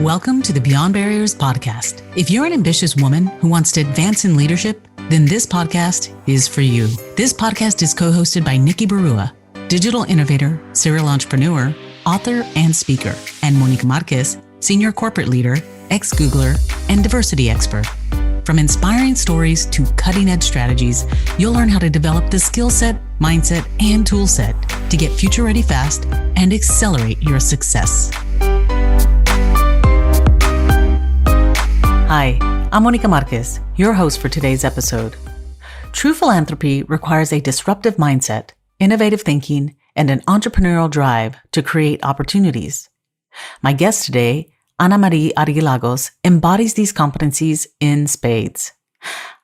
Welcome to the Beyond Barriers podcast. If you're an ambitious woman who wants to advance in leadership, then this podcast is for you. This podcast is co-hosted by Nikki Barua, digital innovator, serial entrepreneur, author, and speaker, and Monica Marquez, senior corporate leader, ex-Googler, and diversity expert. From inspiring stories to cutting-edge strategies, you'll learn how to develop the skill set, mindset, and tool set to get future-ready fast and accelerate your success. Hi, I'm Monica Marquez, your host for today's episode. True philanthropy requires a disruptive mindset, innovative thinking, and an entrepreneurial drive to create opportunities. My guest today, Marie Argilagos, embodies these competencies in spades.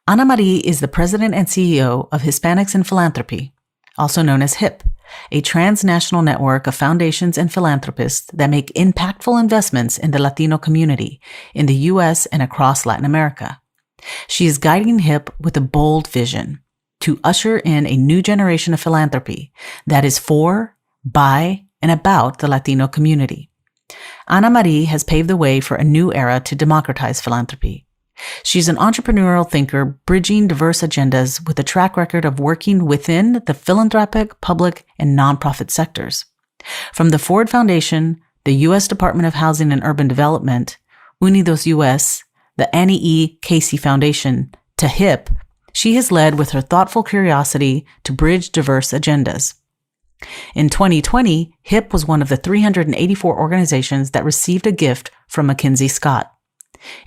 Marie is the president and CEO of Hispanics in Philanthropy, also known as HIP, a transnational network of foundations and philanthropists that make impactful investments in the Latino community in the US and across Latin America. She is guiding HIP with a bold vision to usher in a new generation of philanthropy that is for, by, and about the Latino community. Marie has paved the way for a new era to democratize philanthropy. She's an entrepreneurial thinker bridging diverse agendas with a track record of working within the philanthropic, public, and nonprofit sectors. From the Ford Foundation, the U.S. Department of Housing and Urban Development, Unidos US, the Annie E. Casey Foundation, to HIP, she has led with her thoughtful curiosity to bridge diverse agendas. In 2020, HIP was one of the 384 organizations that received a gift from McKinsey Scott.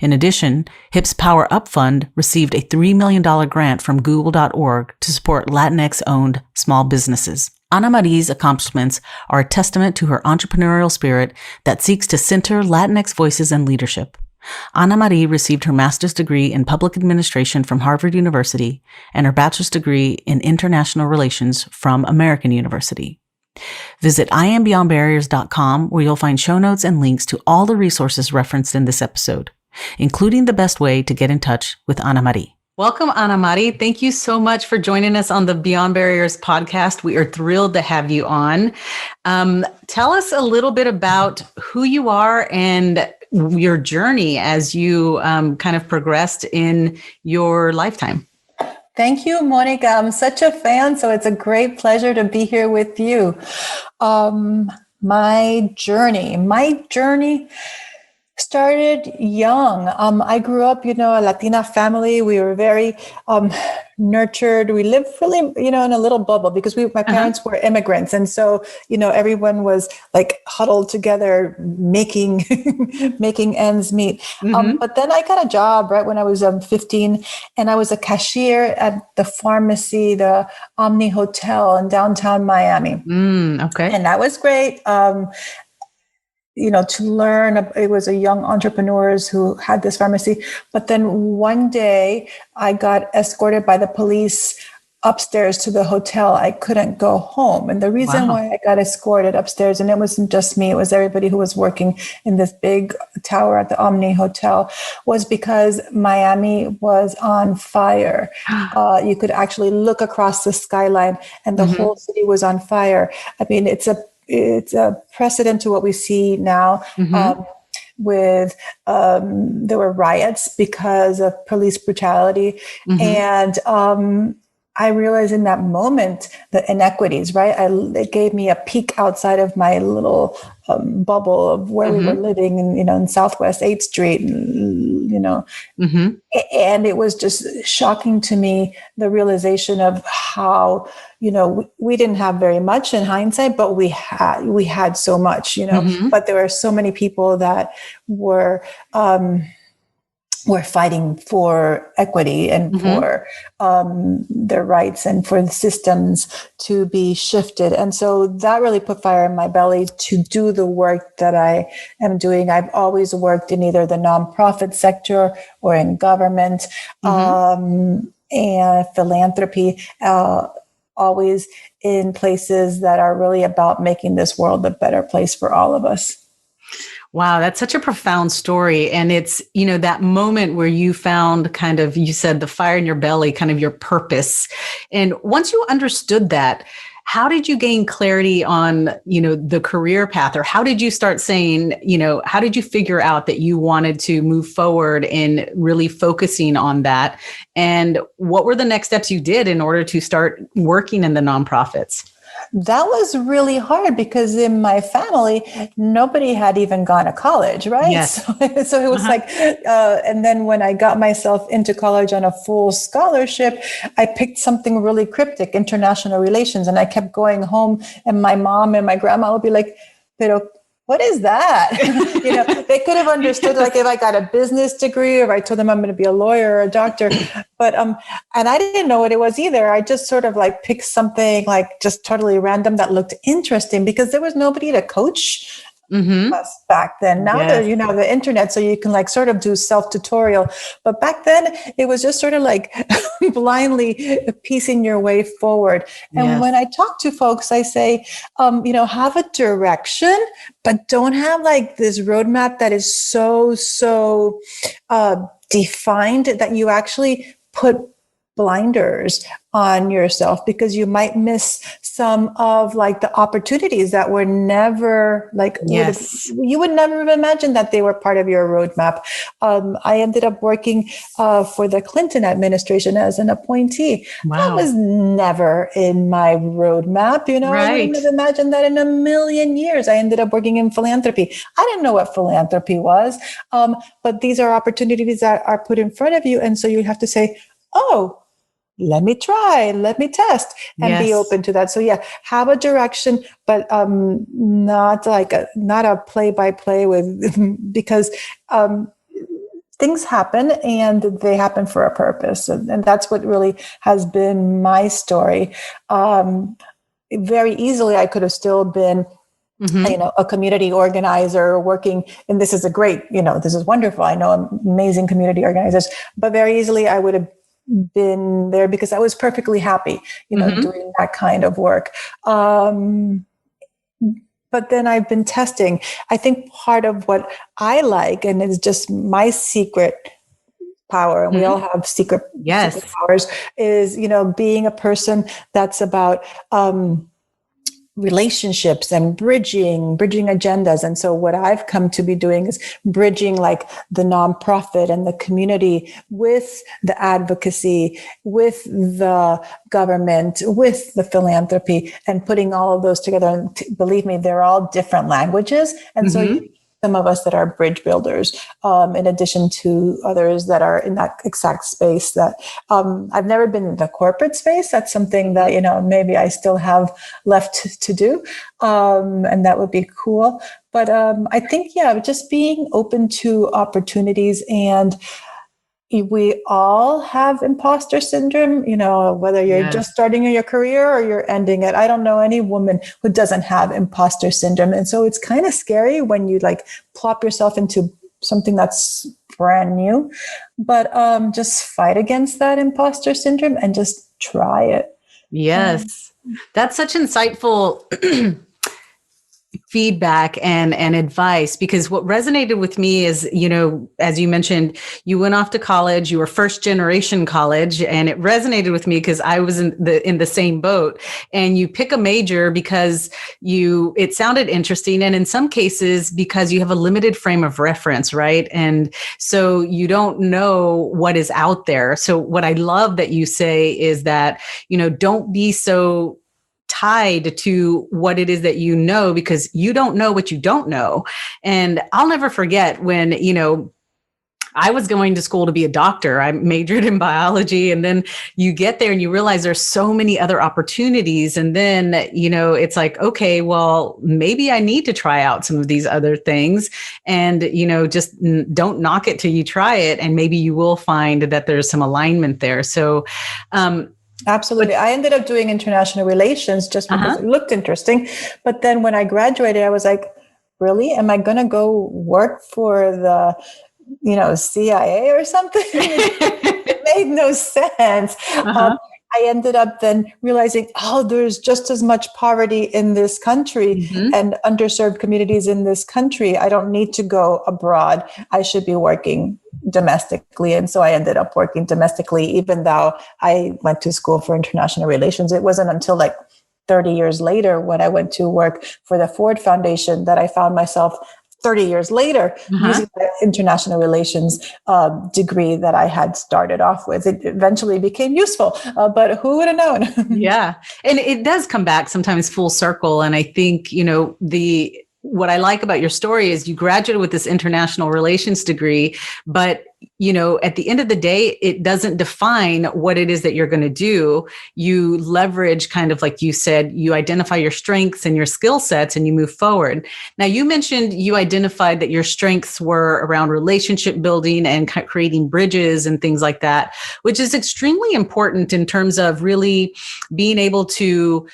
In addition, HIP's Power Up Fund received a $3 million grant from Google.org to support Latinx-owned small businesses. Marie's accomplishments are a testament to her entrepreneurial spirit that seeks to center Latinx voices and leadership. Marie received her master's degree in public administration from Harvard University and her bachelor's degree in international relations from American University. Visit iambeyondbarriers.com where you'll find show notes and links to all the resources referenced in this episode, including the best way to get in touch with Marie. Welcome, Marie. Thank you so much for joining us on the Beyond Barriers podcast. We are thrilled to have you on. Tell us a little bit about who you are and your journey as you kind of progressed in your lifetime. Thank you, Monica. I'm such a fan, so it's a great pleasure to be here with you. My journey started young. I grew up, a Latina family. We were very nurtured. We lived really, in a little bubble because my parents were immigrants. And so, everyone was like huddled together, making ends meet. Mm-hmm. But then I got a job right when I was 15, and I was a cashier at the pharmacy, the Omni Hotel in downtown Miami. Okay. And that was great. To learn, it was a young entrepreneurs who had this pharmacy. But then one day I got escorted by the police upstairs to the hotel. I couldn't go home. And the reason why I got escorted upstairs, and it wasn't just me, it was everybody who was working in this big tower at the Omni Hotel, was because Miami was on fire. You could actually look across the skyline and the whole city was on fire. I mean, it's a precedent to what we see now with there were riots because of police brutality. And I realized in that moment the inequities, right? It gave me a peek outside of my little bubble of where we were living in Southwest 8th Street, and it was just shocking to me, the realization of how, we didn't have very much in hindsight, but we had so much, but there were so many people that were fighting for equity and for their rights and for the systems to be shifted. And so that really put fire in my belly to do the work that I am doing. I've always worked in either the nonprofit sector or in government and philanthropy, always in places that are really about making this world a better place for all of us. Wow, that's such a profound story. And it's, that moment where you found kind of, you said the fire in your belly, kind of your purpose. And once you understood that, how did you gain clarity on, the career path, or how did you start saying, how did you figure out that you wanted to move forward in really focusing on that? And what were the next steps you did in order to start working in the nonprofits? That was really hard because in my family, nobody had even gone to college, right? Yes. So it was like, and then when I got myself into college on a full scholarship, I picked something really cryptic, international relations. And I kept going home, and my mom and my grandma would be like, pero what is that? They could have understood, like if I got a business degree or if I told them I'm going to be a lawyer or a doctor, but, and I didn't know what it was either. I just sort of like picked something like just totally random that looked interesting because there was nobody to coach us back then. Now there's, the internet, so you can like sort of do self-tutorial. But back then it was just sort of like blindly piecing your way forward. And when I talk to folks, I say, have a direction, but don't have like this roadmap that is so defined that you actually put blinders on yourself, because you might miss some of like the opportunities that were never like, you would never have imagined that they were part of your roadmap. I ended up working for the Clinton administration as an appointee. Wow. That was never in my roadmap. I wouldn't have imagined that in a million years. I ended up working in philanthropy. I didn't know what philanthropy was, but these are opportunities that are put in front of you. And so you have to say, oh, let me try, let me test, and be open to that. So have a direction, but not a play-by-play because things happen and they happen for a purpose. And that's what really has been my story. Very easily, I could have still been a community organizer working, and this is this is wonderful. I know amazing community organizers, but very easily I would have been there because I was perfectly happy, doing that kind of work. But then I've been testing. I think part of what I like, and it's just my secret power, and we all have secret powers, is, being a person that's about, relationships and bridging agendas. And so what I've come to be doing is bridging like the nonprofit and the community with the advocacy, with the government, with the philanthropy, and putting all of those together. And believe me, they're all different languages. And so you some of us that are bridge builders, in addition to others that are in that exact space that I've never been in the corporate space. That's something that, maybe I still have left to do. And that would be cool. But I think, just being open to opportunities, and we all have imposter syndrome, whether you're just starting in your career or you're ending it. I don't know any woman who doesn't have imposter syndrome. And so it's kind of scary when you like plop yourself into something that's brand new, but just fight against that imposter syndrome and just try it. Yes. That's such insightful feedback and advice, because what resonated with me is, as you mentioned, you went off to college, you were first generation college, and it resonated with me because I was in the same boat. And you pick a major because it sounded interesting. And in some cases, because you have a limited frame of reference, right? And so you don't know what is out there. So what I love that you say is that, don't be so tied to what it is that because you don't know what you don't know. And I'll never forget when, I was going to school to be a doctor. I majored in biology, and then you get there and you realize there's so many other opportunities. And then, it's like, okay, well, maybe I need to try out some of these other things, and, just don't knock it till you try it. And maybe you will find that there's some alignment there. So, absolutely. I ended up doing international relations just because it looked interesting. But then when I graduated, I was like, really? Am I going to go work for the, CIA or something? It made no sense. I ended up then realizing, there's just as much poverty in this country and underserved communities in this country. I don't need to go abroad. I should be working domestically. And so I ended up working domestically, even though I went to school for international relations. It wasn't until like 30 years later, when I went to work for the Ford Foundation, that I found myself 30 years later using the international relations degree that I had started off with. It eventually became useful, but who would have known? Yeah. And it does come back sometimes full circle. And I think, what I like about your story is you graduated with this international relations degree, but at the end of the day, it doesn't define what it is that you're going to do. You leverage, kind of like you said, you identify your strengths and your skill sets and you move forward. Now, you mentioned you identified that your strengths were around relationship building and creating bridges and things like that, which is extremely important in terms of really being able to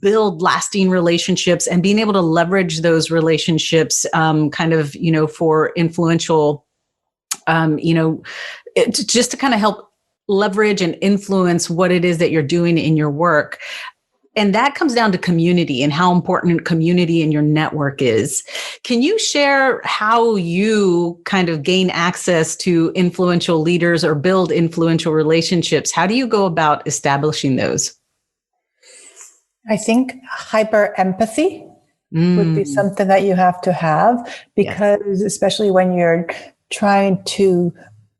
build lasting relationships and being able to leverage those relationships for influential just to kind of help leverage and influence what it is that you're doing in your work. And that comes down to community and how important community and your network is. Can you share how you kind of gain access to influential leaders or build influential relationships? How do you go about establishing those? I think hyper empathy would be something that you have to have, because especially when you're trying to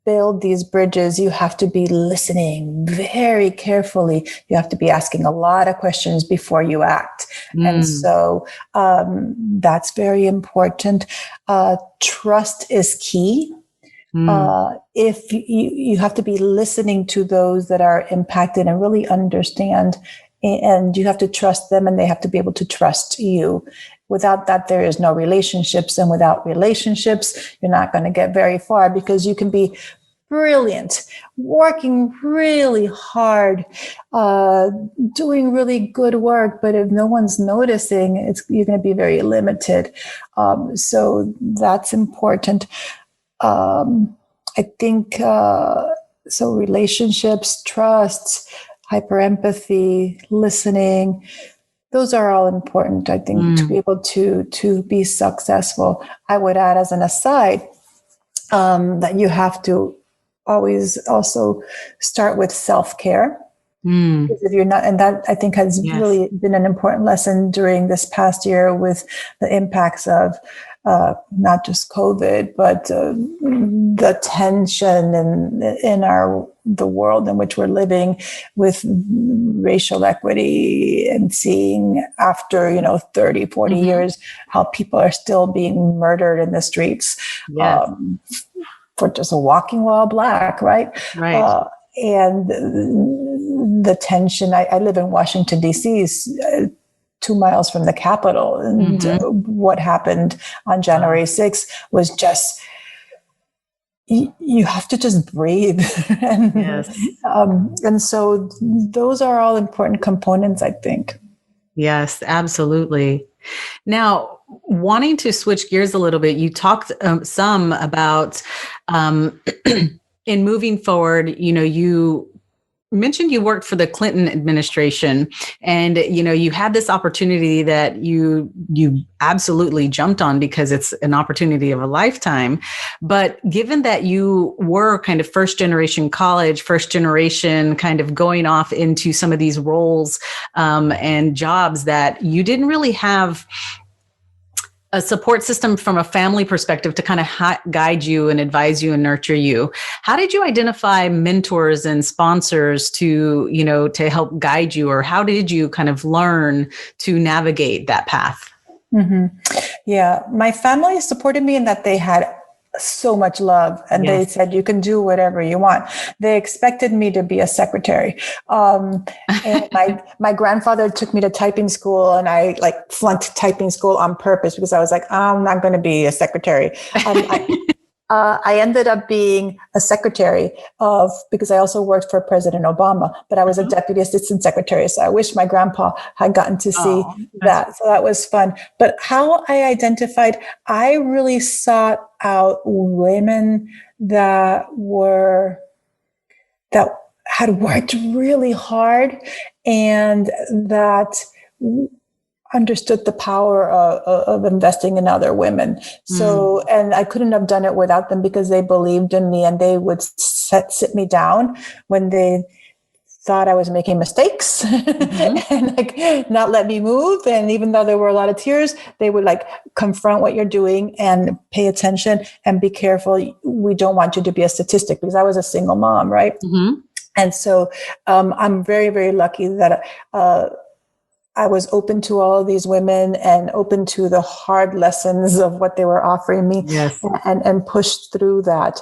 build these bridges, you have to be listening very carefully. You have to be asking a lot of questions before you act. And so that's very important. Trust is key. If you have to be listening to those that are impacted and really understand, and you have to trust them and they have to be able to trust you. Without that, there is no relationships. And without relationships, you're not going to get very far, because you can be brilliant, working really hard, doing really good work. But if no one's noticing, you're going to be very limited. So that's important. I think, so relationships, trust, hyper empathy, listening, those are all important, I think, to be able to be successful. I would add as an aside that you have to always also start with self-care. Because if you're not, and that I think has really been an important lesson during this past year with the impacts of not just COVID, but the tension in the world in which we're living, with racial equity, and seeing after 30, 40 years how people are still being murdered in the streets for just walking while Black, right? And the tension. I live in Washington, D.C., 2 miles from the Capitol. And what happened on January 6th was just, you have to just breathe. And so those are all important components, I think. Yes, absolutely. Now, wanting to switch gears a little bit, you talked some about in moving forward, you mentioned you worked for the Clinton administration, and you had this opportunity that you absolutely jumped on because it's an opportunity of a lifetime. But given that you were kind of first generation college, first generation kind of going off into some of these roles and jobs, that you didn't really have a support system from a family perspective to kind of guide you and advise you and nurture you. How did you identify mentors and sponsors to help guide you, or how did you kind of learn to navigate that path? Yeah, my family supported me in that they had so much love, and they said, you can do whatever you want. They expected me to be a secretary. And my grandfather took me to typing school, and I flunked typing school on purpose because I was like, I'm not going to be a secretary. I ended up being a secretary because I also worked for President Obama, but I was a deputy assistant secretary. So I wish my grandpa had gotten to see that. So that was fun. But how I identified, I really sought out women that had worked really hard and that understood the power of investing in other women. So, and I couldn't have done it without them because they believed in me, and they would sit me down when they thought I was making mistakes and like not let me move. And even though there were a lot of tears, they would like confront what you're doing and pay attention and be careful. We don't want you to be a statistic, because I was a single mom, right? And so I'm very, very lucky that I was open to all of these women and open to the hard lessons of what they were offering me, and pushed through that.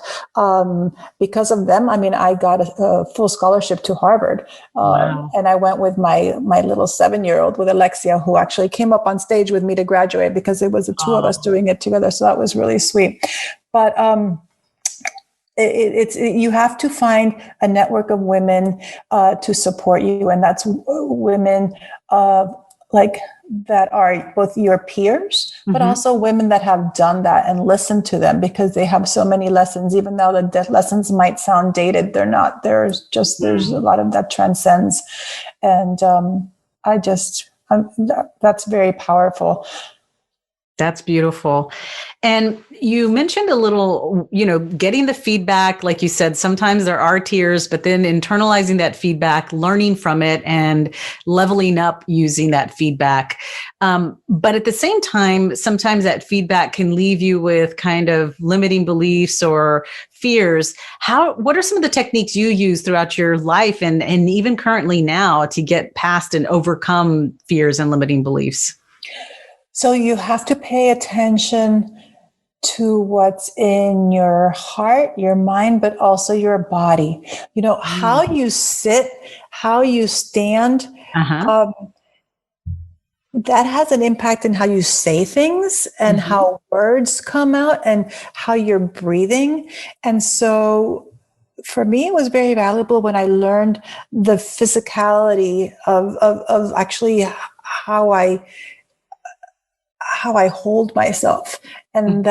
Because of them, I mean, I got a full scholarship to Harvard. And I went with my little 7-year-old, with Alexia, who actually came up on stage with me to graduate, because it was the two of us doing it together. So that was really sweet. But you have to find a network of women to support you, and that's women like that are both your peers, but also women that have done that, and listen to them, because they have so many lessons. Even though the lessons might sound dated, they're not. There's a lot of that transcends, and that's very powerful. That's beautiful. And you mentioned a little, getting the feedback, like you said, sometimes there are tears, but then internalizing that feedback, learning from it, and leveling up using that feedback. But at the same time, sometimes that feedback can leave you with kind of limiting beliefs or fears. What are some of the techniques you use throughout your life and even currently now to get past and overcome fears and limiting beliefs? So you have to pay attention to what's in your heart, your mind, but also your body. How you sit, how you stand, that has an impact in how you say things and how words come out and how you're breathing. And so for me, it was very valuable when I learned the physicality of actually how I hold myself, and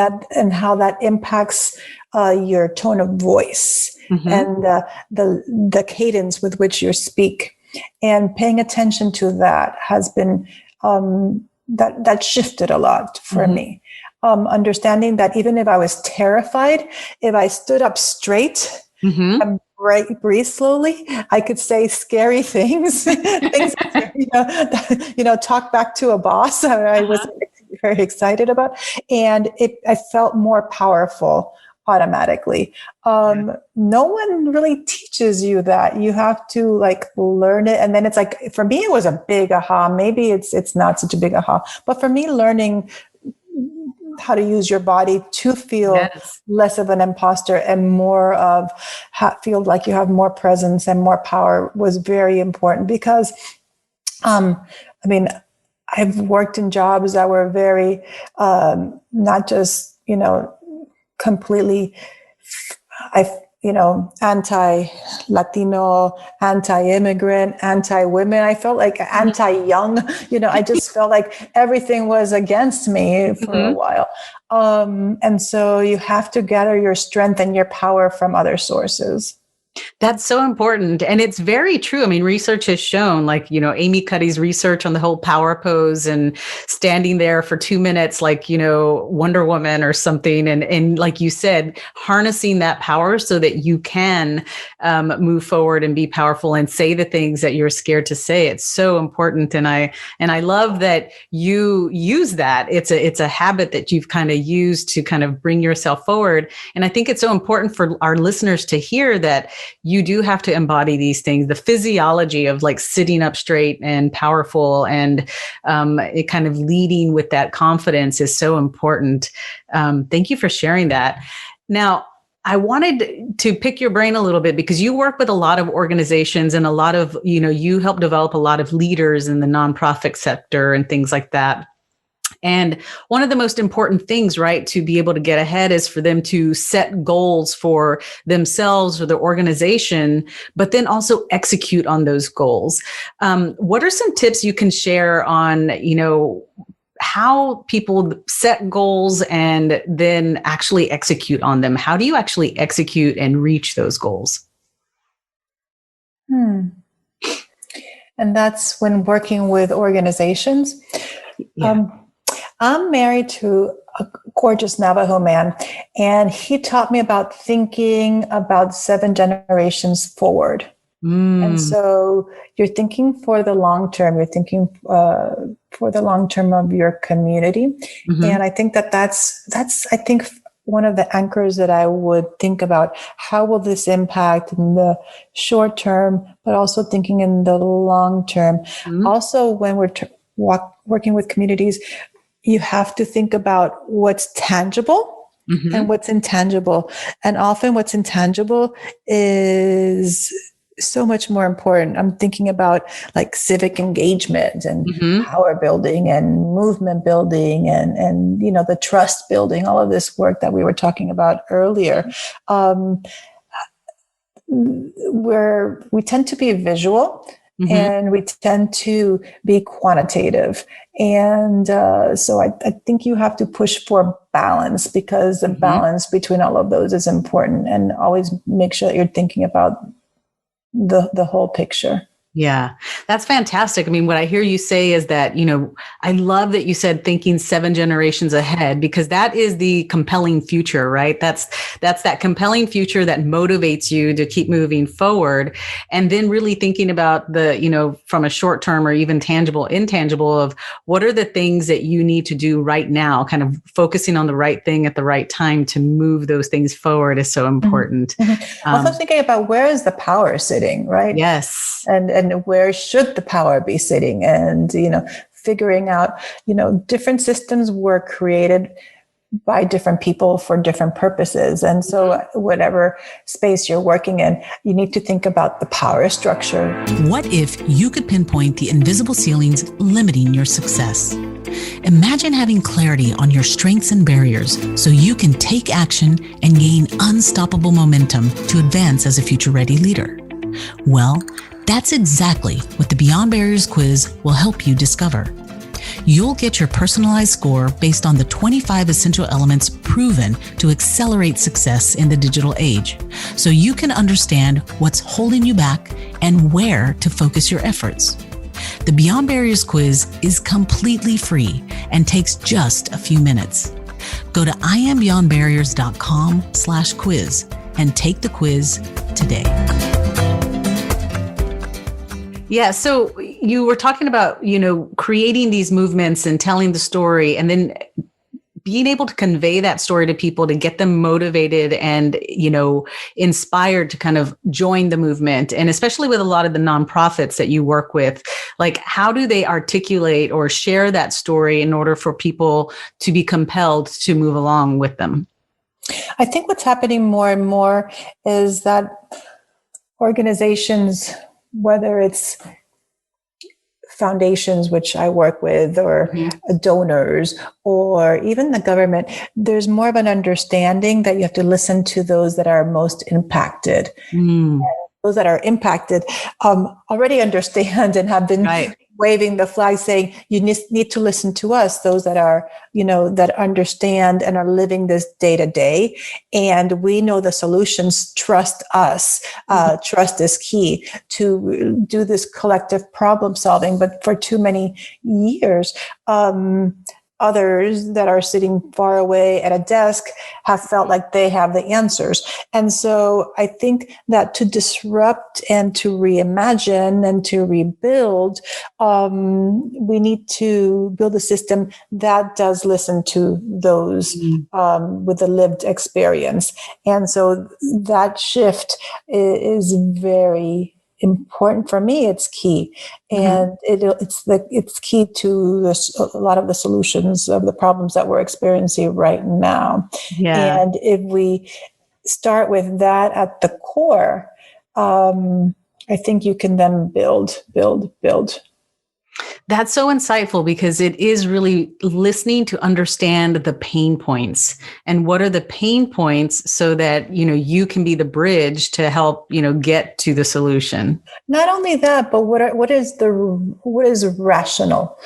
how that impacts your tone of voice and the cadence with which you speak. And paying attention to that has been that shifted a lot for me. Understanding that even if I was terrified, if I stood up straight and breathe slowly, I could say scary things, talk back to a boss I was very excited about. And I felt more powerful automatically. No one really teaches you that. You have to like learn it. And then it's like, for me, it was a big aha. Maybe it's not such a big aha, but for me, learning how to use your body to feel less of an imposter and more of feel like you have more presence and more power was very important, because I've worked in jobs that were very not just completely anti-Latino, anti-immigrant, anti-women. I felt like anti-young, I just felt like everything was against me for a while. And so you have to gather your strength and your power from other sources. That's so important. And it's very true. I mean, research has shown, like, Amy Cuddy's research on the whole power pose and standing there for 2 minutes, like, Wonder Woman or something. And like you said, harnessing that power so that you can move forward and be powerful and say the things that you're scared to say. It's so important. And I love that you use that. It's a habit that you've kind of used to kind of bring yourself forward. And I think it's so important for our listeners to hear that you do have to embody these things, the physiology of like sitting up straight and powerful, and it kind of leading with that confidence is so important. Thank you for sharing that. Now, I wanted to pick your brain a little bit, because you work with a lot of organizations and a lot of, you help develop a lot of leaders in the nonprofit sector and things like that. And one of the most important things, right, to be able to get ahead is for them to set goals for themselves or their organization, but then also execute on those goals. What are some tips you can share on, how people set goals and then actually execute on them? How do you actually execute and reach those goals? And that's when working with organizations. Yeah. I'm married to a gorgeous Navajo man, and he taught me about thinking about 7 generations forward. And Mm. so you're thinking for the long term, you're thinking for the long term of your community. Mm-hmm. And I think that's I think one of the anchors that I would think about. How will this impact in the short term, but also thinking in the long term. Mm-hmm. Also, when we're working with communities, you have to think about what's tangible and what's intangible. And often what's intangible is so much more important. I'm thinking about like civic engagement and Mm-hmm. power building and movement building and the trust building, all of this work that we were talking about earlier. Where we tend to be visual and we tend to be quantitative. And so I think you have to push for balance, because the balance between all of those is important, and always make sure that you're thinking about the whole picture. Yeah, that's fantastic. I mean, what I hear you say is that, I love that you said thinking 7 generations ahead, because that is the compelling future, right? That's that compelling future that motivates you to keep moving forward. And then really thinking about the, from a short term or even tangible, intangible, of what are the things that you need to do right now, kind of focusing on the right thing at the right time to move those things forward is so important. Also thinking about, where is the power sitting, right? Yes. And where should the power be sitting? And, figuring out, different systems were created by different people for different purposes. And so whatever space you're working in, you need to think about the power structure. What if you could pinpoint the invisible ceilings limiting your success? Imagine having clarity on your strengths and barriers so you can take action and gain unstoppable momentum to advance as a future-ready leader. Well, that's exactly what the Beyond Barriers quiz will help you discover. You'll get your personalized score based on the 25 essential elements proven to accelerate success in the digital age, so you can understand what's holding you back and where to focus your efforts. The Beyond Barriers quiz is completely free and takes just a few minutes. Go to iambeyondbarriers.com/quiz and take the quiz today. Yeah. So you were talking about, creating these movements and telling the story, and then being able to convey that story to people to get them motivated and, inspired to kind of join the movement. And especially with a lot of the nonprofits that you work with, like, how do they articulate or share that story in order for people to be compelled to move along with them? I think what's happening more and more is that organizations, whether it's foundations, which I work with, or donors, or even the government, there's more of an understanding that you have to listen to those that are most impacted. Those that are impacted already understand and have been waving the flag saying, you need to listen to us, those that are, that understand and are living this day to day. And we know the solutions. Trust us. Trust is key to do this collective problem solving. But for too many years, others that are sitting far away at a desk have felt like they have the answers. And so I think that to disrupt and to reimagine and to rebuild, we need to build a system that does listen to those with the lived experience. And so that shift is very important for me. It's key, and it's key to a lot of the solutions of the problems that we're experiencing right now. Yeah. And if we start with that at the core, I think you can then build. That's so insightful, because it is really listening to understand the pain points and what are the pain points so that, you can be the bridge to help, get to the solution. Not only that, but what is rational?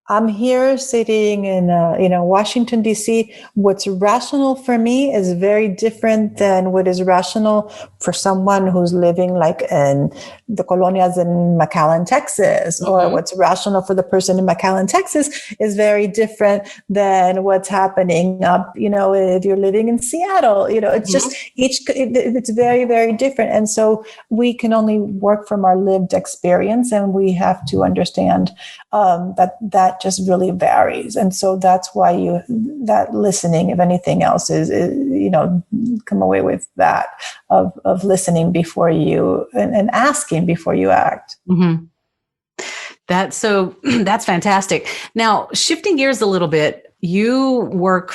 I'm here sitting in, Washington, D.C. What's rational for me is very different than what is rational for someone who's living like in the colonias in McAllen, Texas, or Mm-hmm. what's rational for the person in McAllen, Texas is very different than what's happening up, if you're living in Seattle, it's just it's very, very different. And so we can only work from our lived experience, and we have to understand that just really varies. And so that's why that listening, if anything else, is come away with that of listening before you and asking before you act. Mm-hmm. That's fantastic. Now, shifting gears a little bit, you work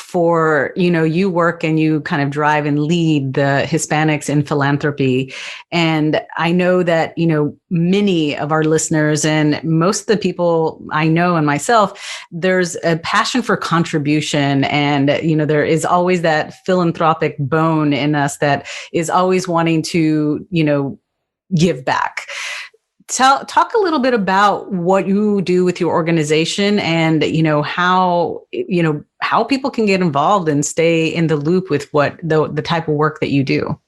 and you kind of drive and lead the Hispanics in philanthropy. And I know that, many of our listeners and most of the people I know and myself, there's a passion for contribution. And, there is always that philanthropic bone in us that is always wanting to, give back. Talk a little bit about what you do with your organization and, how people can get involved and stay in the loop with what the type of work that you do.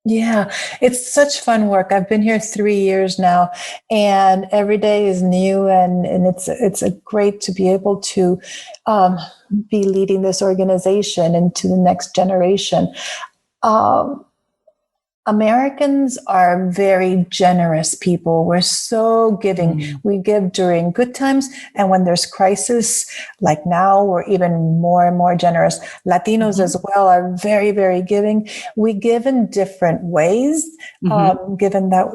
Yeah, it's such fun work. I've been here 3 years now, and every day is new, and it's a great to be able to be leading this organization into the next generation. Americans are very generous people. We're so giving. We give during good times, and when there's crisis, like now, we're even more and more generous. Latinos as well are very, very giving. We give in different ways, given that,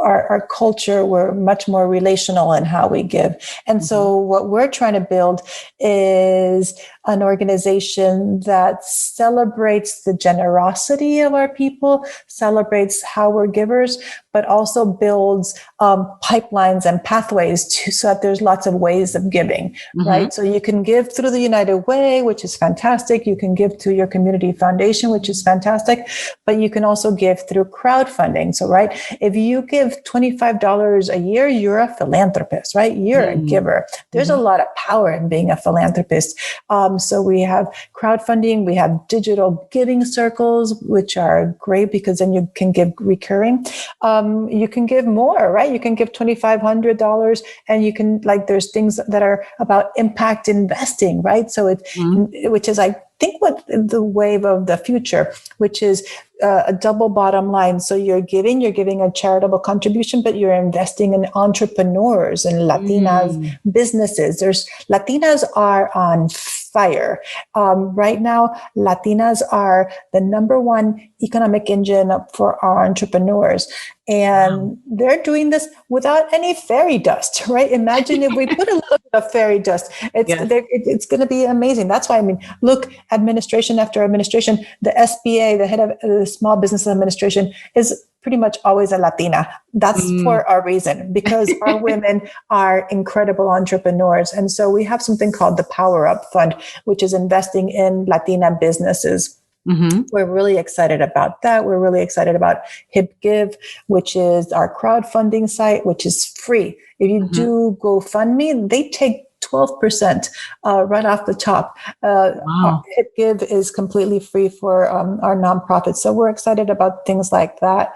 our culture, we're much more relational in how we give. And so what we're trying to build is an organization that celebrates the generosity of our people, celebrates how we're givers, but also builds pipelines and pathways so that there's lots of ways of giving, right? So you can give through the United Way, which is fantastic. You can give to your community foundation, which is fantastic, but you can also give through crowdfunding. So, right, if you give $25 a year, you're a philanthropist, right? You're a giver. There's a lot of power in being a philanthropist. So we have crowdfunding, we have digital giving circles, which are great because then you can give recurring. You can give more, right? You can give $2,500 and you can, there's things that are about impact investing, right? So which is, I think, what the wave of the future, which is a double bottom line. So you're giving a charitable contribution, but you're investing in entrepreneurs and Latinas businesses. Latinas are on fire. Right now, Latinas are the number one economic engine for our entrepreneurs. And they're doing this without any fairy dust, right? Imagine if we put a little bit of fairy dust. It's going to be amazing. That's why, look, administration after administration, the SBA, the head of the Small Business Administration, is pretty much always a Latina. That's for a reason, because our women are incredible entrepreneurs. And so we have something called the Power Up Fund, which is investing in Latina businesses. We're really excited about that. We're really excited about Hip Give, which is our crowdfunding site, which is free. If you do GoFundMe, they take 12% right off the top. Hip Give is completely free for our nonprofits. So we're excited about things like that.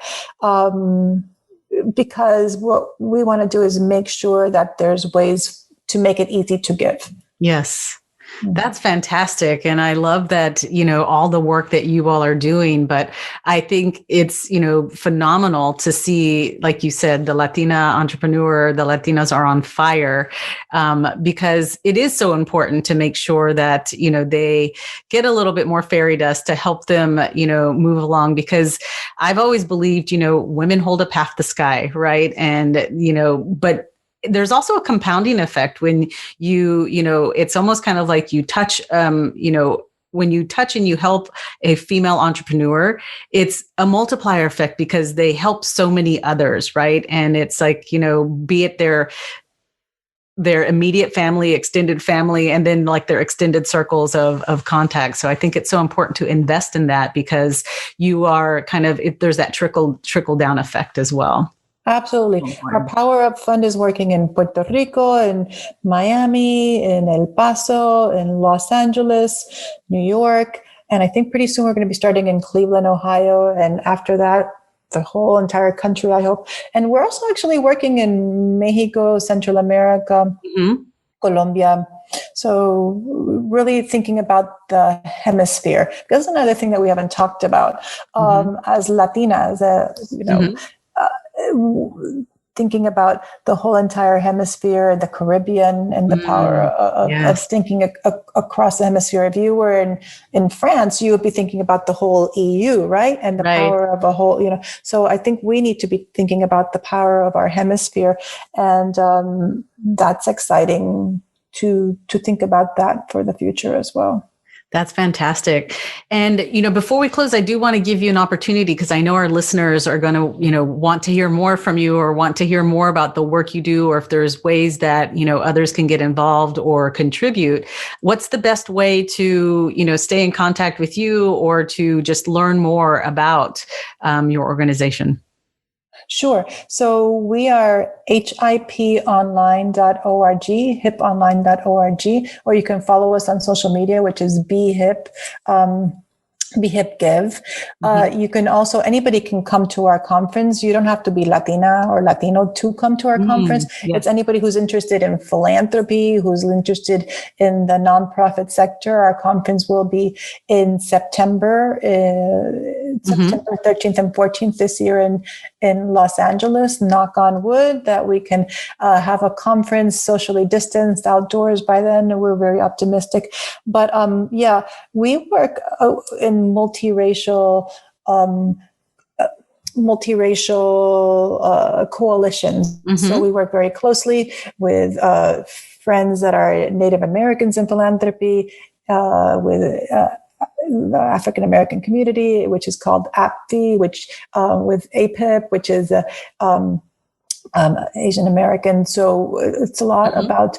Because what we want to do is make sure that there's ways to make it easy to give. Yes. That's fantastic. And I love that, all the work that you all are doing, but I think it's, phenomenal to see, like you said, the Latina entrepreneur, the Latinas are on fire, because it is so important to make sure that, they get a little bit more fairy dust to help them, move along, because I've always believed, women hold up half the sky, right? And, but there's also a compounding effect when it's almost kind of like you touch, when you touch and you help a female entrepreneur, it's a multiplier effect because they help so many others, right? And it's like, be it their immediate family, extended family, and then like their extended circles of contact. So I think it's so important to invest in that because you are there's that trickle down effect as well. Absolutely. Our Power Up Fund is working in Puerto Rico, in Miami, in El Paso, in Los Angeles, New York. And I think pretty soon we're going to be starting in Cleveland, Ohio. And after that, the whole entire country, I hope. And we're also actually working in Mexico, Central America, Colombia. So really thinking about the hemisphere. That's another thing that we haven't talked about. As Latinas, thinking about the whole entire hemisphere, the Caribbean, and the power of thinking across the hemisphere. If you were in France, you would be thinking about the whole EU, right? And the power of a whole, So I think we need to be thinking about the power of our hemisphere. And that's exciting to think about that for the future as well. That's fantastic. And, before we close, I do want to give you an opportunity because I know our listeners are going to, want to hear more from you or want to hear more about the work you do, or if there's ways that, others can get involved or contribute. What's the best way to, stay in contact with you or to just learn more about your organization? Sure. So we are hiponline.org, hiponline.org, or you can follow us on social media, which is BeHip. BeHipGive. You can also, anybody can come to our conference. You don't have to be Latina or Latino to come to our conference. Yes. It's anybody who's interested in philanthropy, who's interested in the nonprofit sector. Our conference will be in September 13th and 14th this year in Los Angeles. Knock on wood that we can have a conference socially distanced outdoors by then. We're very optimistic. But we work in multiracial coalitions. So we work very closely with friends that are Native Americans in philanthropy, with the African American community, which is called APFI, which with APIP, which is Asian American. So it's a lot about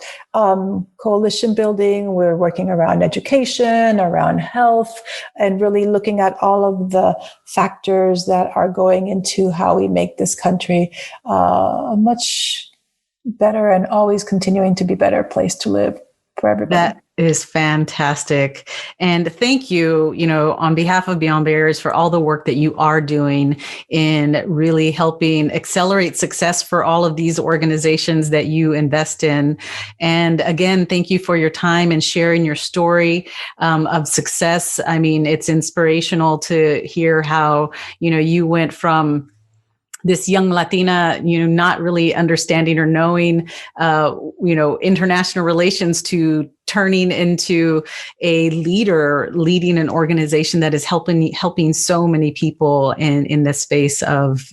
coalition building. We're working around education, around health, and really looking at all of the factors that are going into how we make this country a much better and always continuing to be better place to live for everybody. That is fantastic. And thank you, on behalf of Beyond Barriers for all the work that you are doing in really helping accelerate success for all of these organizations that you invest in. And again, thank you for your time and sharing your story of success. I mean, it's inspirational to hear how, you went from this young Latina, not really understanding or knowing, international relations to turning into a leader, leading an organization that is helping so many people in this space of,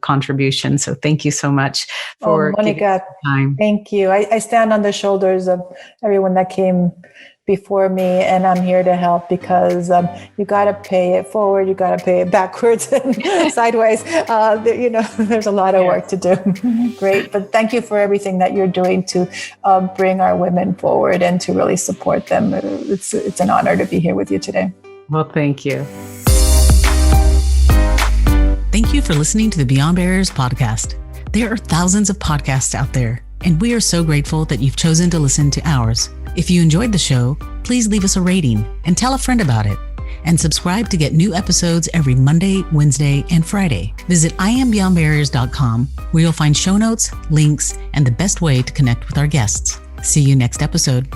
contribution. So thank you so much for Monica, time. Thank you. I stand on the shoulders of everyone that came before me, and I'm here to help because you got to pay it forward, you got to pay it backwards and sideways. There's a lot of work to do. Great, but thank you for everything that you're doing to bring our women forward and to really support them. It's an honor to be here with you today. Well, thank you. Thank you for listening to the Beyond Barriers podcast. There are thousands of podcasts out there, and we are so grateful that you've chosen to listen to ours. If you enjoyed the show, please leave us a rating and tell a friend about it. And subscribe to get new episodes every Monday, Wednesday, and Friday. Visit IamBeyondBarriers.com, where you'll find show notes, links, and the best way to connect with our guests. See you next episode.